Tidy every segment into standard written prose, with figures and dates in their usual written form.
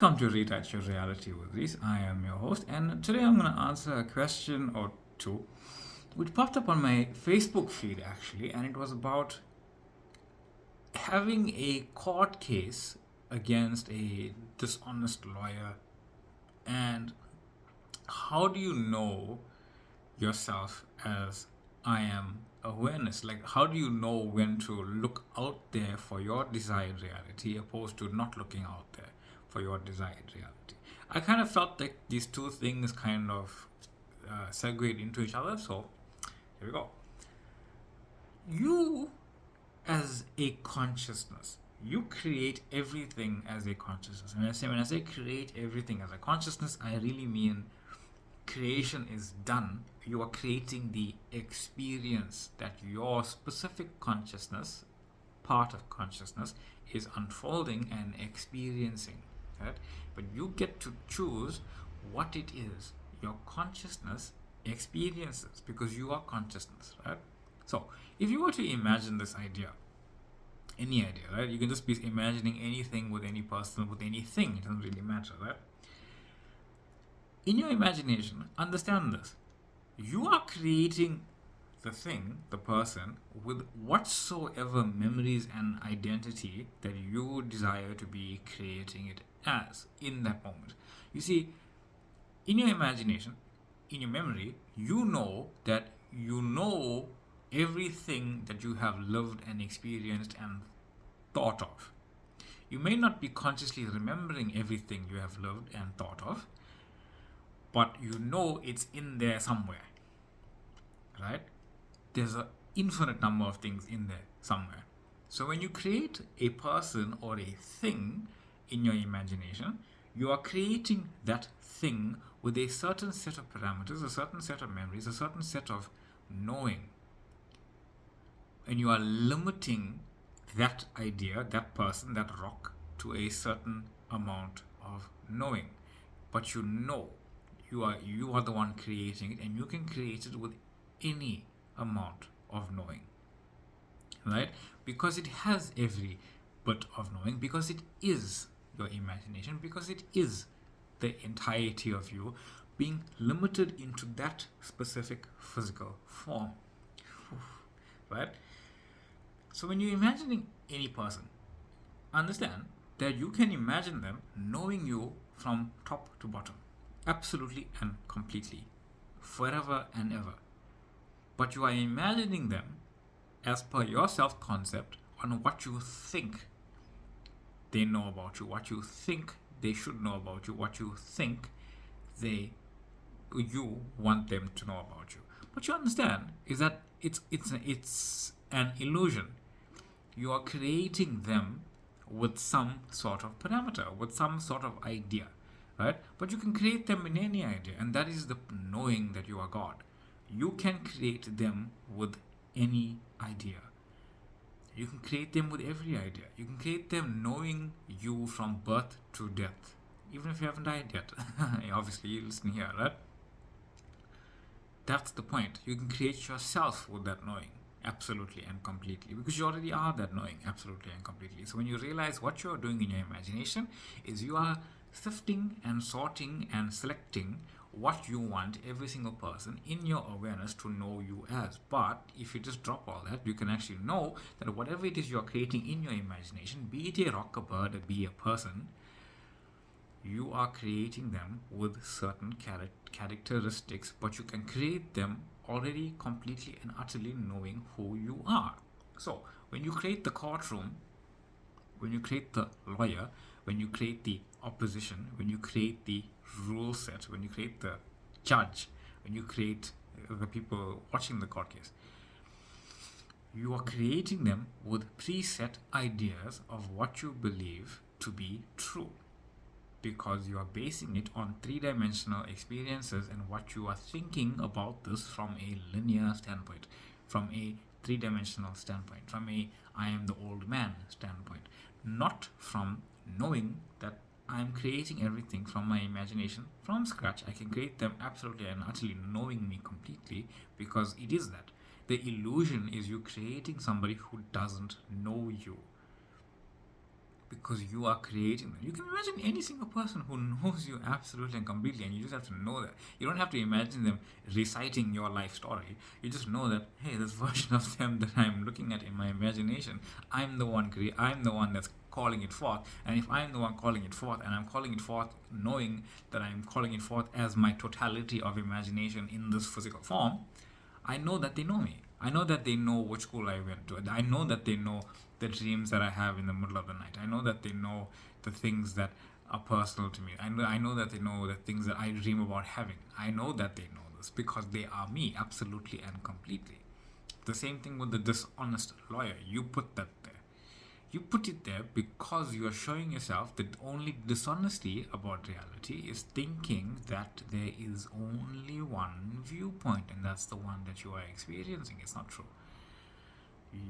Welcome to Retouch Your Reality with Reese. I am your host, and today I'm going to answer a question or two which popped up on my Facebook feed actually, and it was about having a court case against a dishonest lawyer. And how do you know yourself as I am awareness? Like, how do you know when to look out there for your desired reality opposed to not looking out there for your desired reality? I kind of felt like these two things kind of segued into each other, so here we go. You, as a consciousness, you create everything as a consciousness. And when I say create everything as a consciousness, I really mean creation is done. You are creating the experience that your specific consciousness, part of consciousness, is unfolding and experiencing, right? But you get to choose what it is your consciousness experiences, because you are consciousness, right? So if you were to imagine this idea, any idea, right? You can just be imagining anything with any person, with anything. It doesn't really matter, right? In your imagination, understand this. You are creating the thing, the person, with whatsoever memories and identity that you desire to be creating it as in that moment. You see, in your imagination, in your memory, you know that you know everything that you have lived and experienced and thought of. You may not be consciously remembering everything you have lived and thought of, but you know it's in there somewhere, right? There's an infinite number of things in there somewhere. So when you create a person or a thing in your imagination, you are creating that thing with a certain set of parameters, a certain set of memories, a certain set of knowing. And you are limiting that idea, that person, that rock to a certain amount of knowing. But you know you are the one creating it, and you can create it with any amount of knowing, right? Because it has every bit of knowing, because it is your imagination, because it is the entirety of you being limited into that specific physical form, right? So when you're imagining any person, understand that you can imagine them knowing you from top to bottom, absolutely and completely, forever and ever. But you are imagining them as per your self concept on what you think they know about you, what you think they should know about you, what you think they you want them to know about you. But you understand is that it's an illusion. You are creating them with some sort of parameter, with some sort of idea, right? But you can create them in any idea, and that is the knowing that you are God. You can create them with any idea. You can create them with every idea. You can create them knowing you from birth to death, even if you haven't died yet. Obviously, you listen here, right? That's the point. You can create yourself with that knowing, absolutely and completely, because you already are that knowing, absolutely and completely. So when you realize what you're doing in your imagination is you are sifting and sorting and selecting what you want every single person in your awareness to know you as. But if you just drop all that, you can actually know that whatever it is you're creating in your imagination, be it a rock, a bird, be a person, you are creating them with certain characteristics, but you can create them already completely and utterly knowing who you are. So when you create the courtroom, when you create the lawyer, when you create the opposition, when you create the rule set, when you create the judge, when you create the people watching the court case, you are creating them with preset ideas of what you believe to be true, because you are basing it on three-dimensional experiences and what you are thinking about this from a linear standpoint, from a three-dimensional standpoint, from a I am the old man standpoint, not from knowing that I'm creating everything from my imagination from scratch. I can create them absolutely and utterly knowing me completely, because it is that. The illusion is you creating somebody who doesn't know you. because you are creating them. You can imagine any single person who knows you absolutely and completely, and you just have to know that. You don't have to imagine them reciting your life story. You just know that, hey, this version of them that I'm looking at in my imagination, I'm the one that's calling it forth. And if I'm the one calling it forth, and I'm calling it forth knowing that I'm calling it forth as my totality of imagination in this physical form, I know that they know me. I know that they know which school I went to. I know that they know the dreams that I have in the middle of the night. I know that they know the things that are personal to me. I know that they know the things that I dream about having. I know that they know this because they are me, absolutely and completely. The same thing with the dishonest lawyer. You put that there. You put it there because you are showing yourself that only dishonesty about reality is thinking that there is only one viewpoint, and that's the one that you are experiencing. It's not true.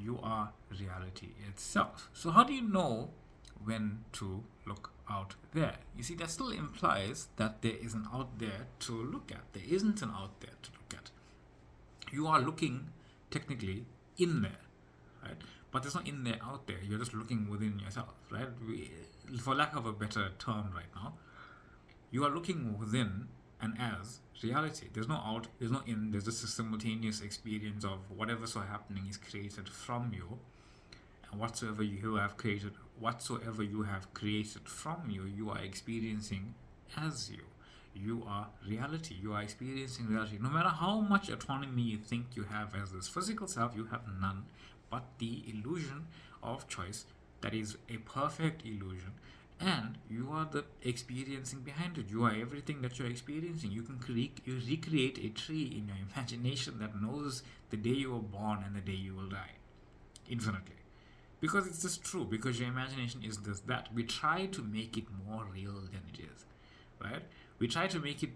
You are reality itself. So, how do you know when to look out there? You see, that still implies that there is an out there to look at. There isn't an out there to look at. You are looking technically in there, right? But there's no in there, out there. You're just looking within yourself, right? For lack of a better term right now, you are looking within and as reality. There's no out, there's no in, there's just a simultaneous experience of whatever's so happening is created from you. And whatsoever you have created from you, you are experiencing as you. You are reality. You are experiencing reality. No matter how much autonomy you think you have as this physical self, you have none but the illusion of choice that is a perfect illusion, and you are the experiencing behind it. You are everything that you're experiencing. You can you recreate a tree in your imagination that knows the day you were born and the day you will die infinitely, because it's just true, because your imagination is this that. We try to make it more real than it is, right? We try to make it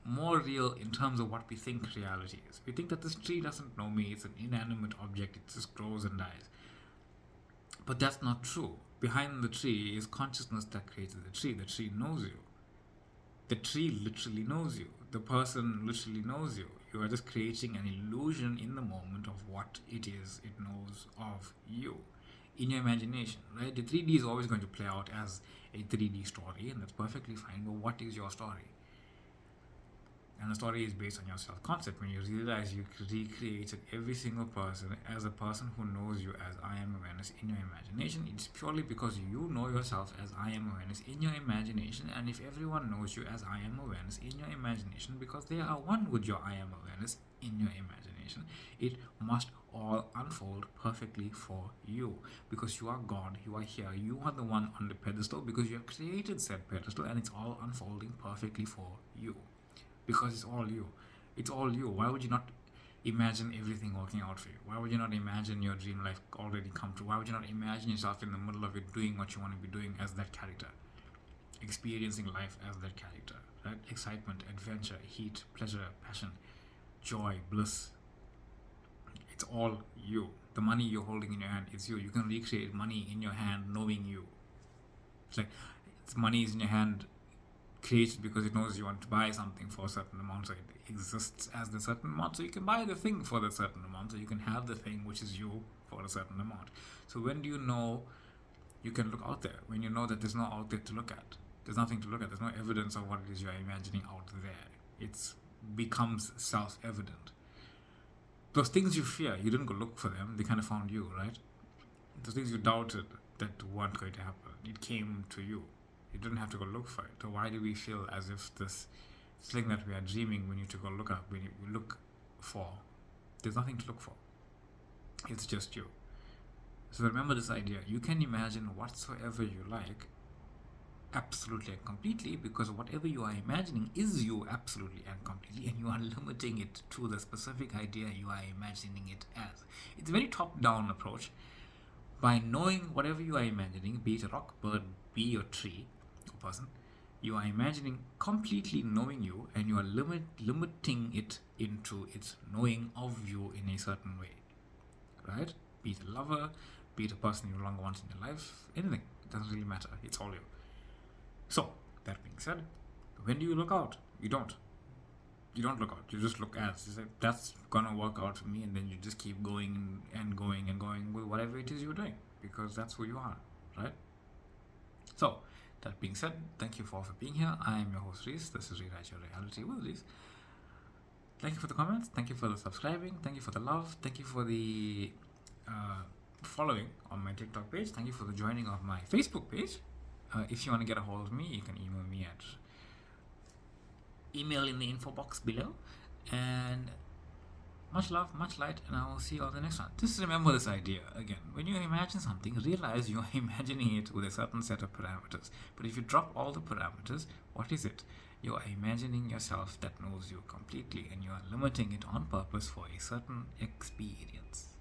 more real in terms of what we think reality is. We think that this tree doesn't know me, it's an inanimate object, it just grows and dies. But that's not true. Behind the tree is consciousness that created the tree. The tree knows you. The tree literally knows you. The person literally knows you. You are just creating an illusion in the moment of what it is it knows of you in your imagination, right? The 3D is always going to play out as a 3D story, and that's perfectly fine. But what is your story? And the story is based on your self-concept. When you realize you recreated every single person as a person who knows you as I am awareness in your imagination, it's purely because you know yourself as I am awareness in your imagination. And if everyone knows you as I am awareness in your imagination, because they are one with your I am awareness in your imagination, it must all unfold perfectly for you, because you are God, you are here, you are the one on the pedestal, because you have created said pedestal, and it's all unfolding perfectly for you. Because it's all you. It's all you. Why would you not imagine everything working out for you? Why would you not imagine your dream life already come true? Why would you not imagine yourself in the middle of it doing what you want to be doing as that character? Experiencing life as that character, right? Excitement, adventure, heat, pleasure, passion, joy, bliss. It's all you. The money you're holding in your hand is you. You can recreate money in your hand knowing you. It's like money is in your hand created because it knows you want to buy something for a certain amount, so it exists as the certain amount, so you can buy the thing for the certain amount, so you can have the thing which is you for a certain amount. So when do you know you can look out there? When you know that there's no out there to look at. There's nothing to look at. There's no evidence of what it is you're imagining out there. It becomes self-evident. Those things you fear, you didn't go look for them, they kind of found you, right? Those things you doubted that weren't going to happen, it came to you. You didn't have to go look for it. So why do we feel as if this thing that we are dreaming we need to go look up, we look for? There's nothing to look for. It's just you. So remember this idea. You can imagine whatsoever you like, absolutely and completely, because whatever you are imagining is you absolutely and completely, and you are limiting it to the specific idea you are imagining it as. It's a very top-down approach. By knowing whatever you are imagining, be it a rock, bird, bee, or tree, person, you are imagining completely knowing you, and you are limiting it into its knowing of you in a certain way, right? Be it a lover, be it a person you no longer want in your life, anything, it doesn't really matter, it's all you. So that being said, when do you look out? You don't look out, you just look as, you say, that's gonna work out for me, and then you just keep going and going and going with whatever it is you're doing, because that's who you are, right? So, that being said, thank you for being here. I am your host, Reese. This is Rewrite Your Reality with Reese. Thank you for the comments. Thank you for the subscribing. Thank you for the love. Thank you for the following on my TikTok page. Thank you for the joining of my Facebook page. If you want to get a hold of me, you can email me at email in the info box below. And much love, much light, and I will see you on the next one. Just remember this idea again. When you imagine something, realize you are imagining it with a certain set of parameters. But if you drop all the parameters, what is it? You are imagining yourself that knows you completely, and you are limiting it on purpose for a certain experience.